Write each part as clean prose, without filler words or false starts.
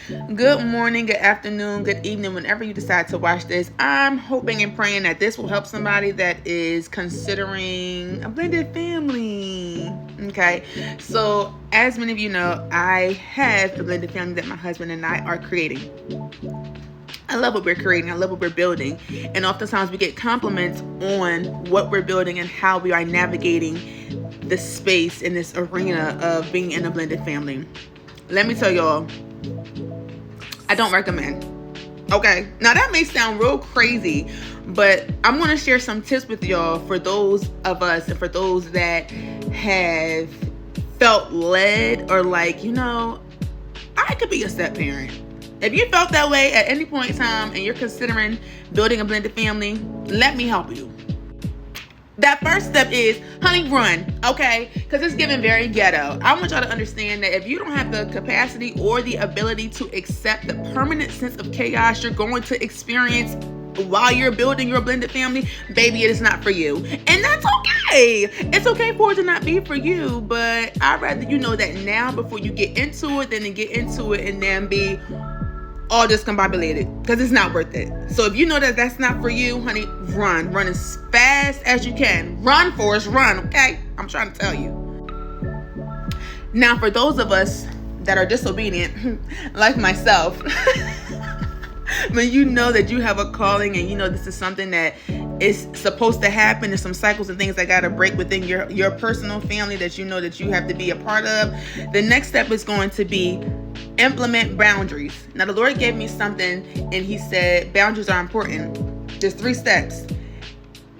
Good morning, good afternoon, good evening, whenever you decide to watch this. I'm hoping and praying that this will help somebody that is considering a blended family. Okay, so as many of you know, I have a blended family that my husband and I are creating. I love what we're creating. I love what we're building. And oftentimes we get compliments on what we're building and how we are navigating the space in this arena of being in a blended family. Let me tell y'all, I don't recommend. Okay, now that may sound real crazy, but I'm going to share some tips with y'all for those of us and for those that have felt led or like, I could be a step parent. If you felt that way at any point in time and you're considering building a blended family, let me help you. That first step is, honey, run, okay? Because it's getting very ghetto. I want y'all to understand that if you don't have the capacity or the ability to accept the permanent sense of chaos you're going to experience while you're building your blended family, baby, it is not for you. And that's okay. It's okay for it to not be for you, but I'd rather you know that now before you get into it than to get into it and then be all discombobulated, because it's not worth it. So if you know that that's not for you, honey, run as fast as you can. Run, Forrest, run. Okay, I'm trying to tell you. Now, for those of us that are disobedient, like myself, when you know that you have a calling and you know this is something that is supposed to happen, there's some cycles and things that got to break within your personal family that you know that you have to be a part of, the next step is going to be implement boundaries. Now, the Lord gave me something and he said boundaries are important. There's 3 steps.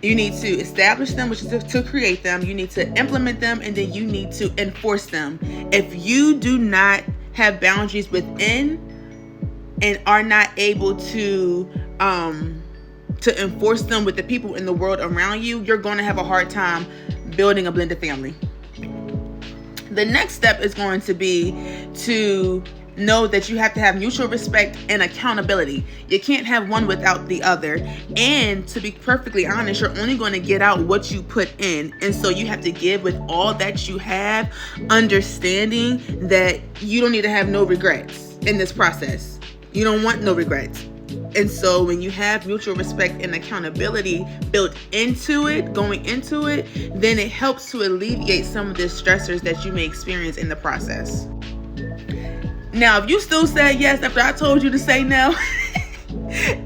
You need to establish them, which is to create them. You need to implement them, and then you need to enforce them. If you do not have boundaries within and are not able to enforce them with the people in the world around you, you're going to have a hard time building a blended family. The next step is going to be to know that you have to have mutual respect and accountability. You can't have one without the other. And to be perfectly honest, you're only going to get out what you put in. And so you have to give with all that you have, understanding that you don't need to have no regrets in this process. You don't want no regrets. And so when you have mutual respect and accountability built into it, going into it, then it helps to alleviate some of the stressors that you may experience in the process. Now, if you still said yes after I told you to say no,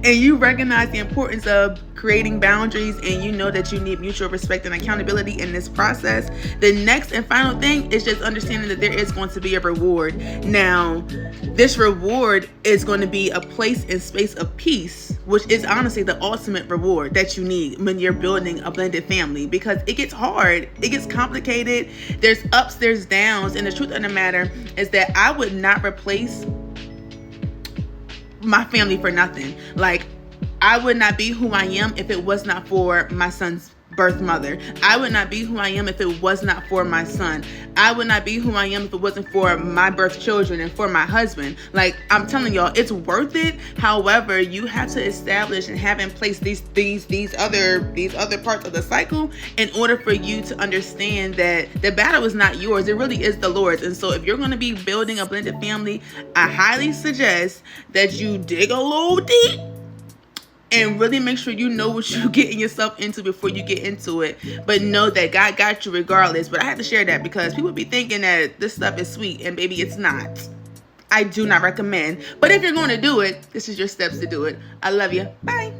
and you recognize the importance of creating boundaries and you know that you need mutual respect and accountability in this process, the next and final thing is just understanding that there is going to be a reward. Now, this reward is going to be a place and space of peace, which is honestly the ultimate reward that you need when you're building a blended family, because it gets hard, it gets complicated, there's ups, there's downs, and the truth of the matter is that I would not replace my family for nothing. Like, I would not be who I am if it was not for my son's birth mother. I would not be who I am if it was not for my son. I would not be who I am if it wasn't for my birth children and for my husband. Like, I'm telling y'all, it's worth it. However, you have to establish and have in place these other parts of the cycle in order for you to understand that the battle is not yours. It really is the Lord's. And so if you're going to be building a blended family, I highly suggest that you dig a little deep and really make sure you know what you're getting yourself into before you get into it. But know that God got you regardless. But I have to share that because people be thinking that this stuff is sweet, and baby, it's not. I do not recommend. But if you're going to do it, this is your steps to do it. I love you. Bye.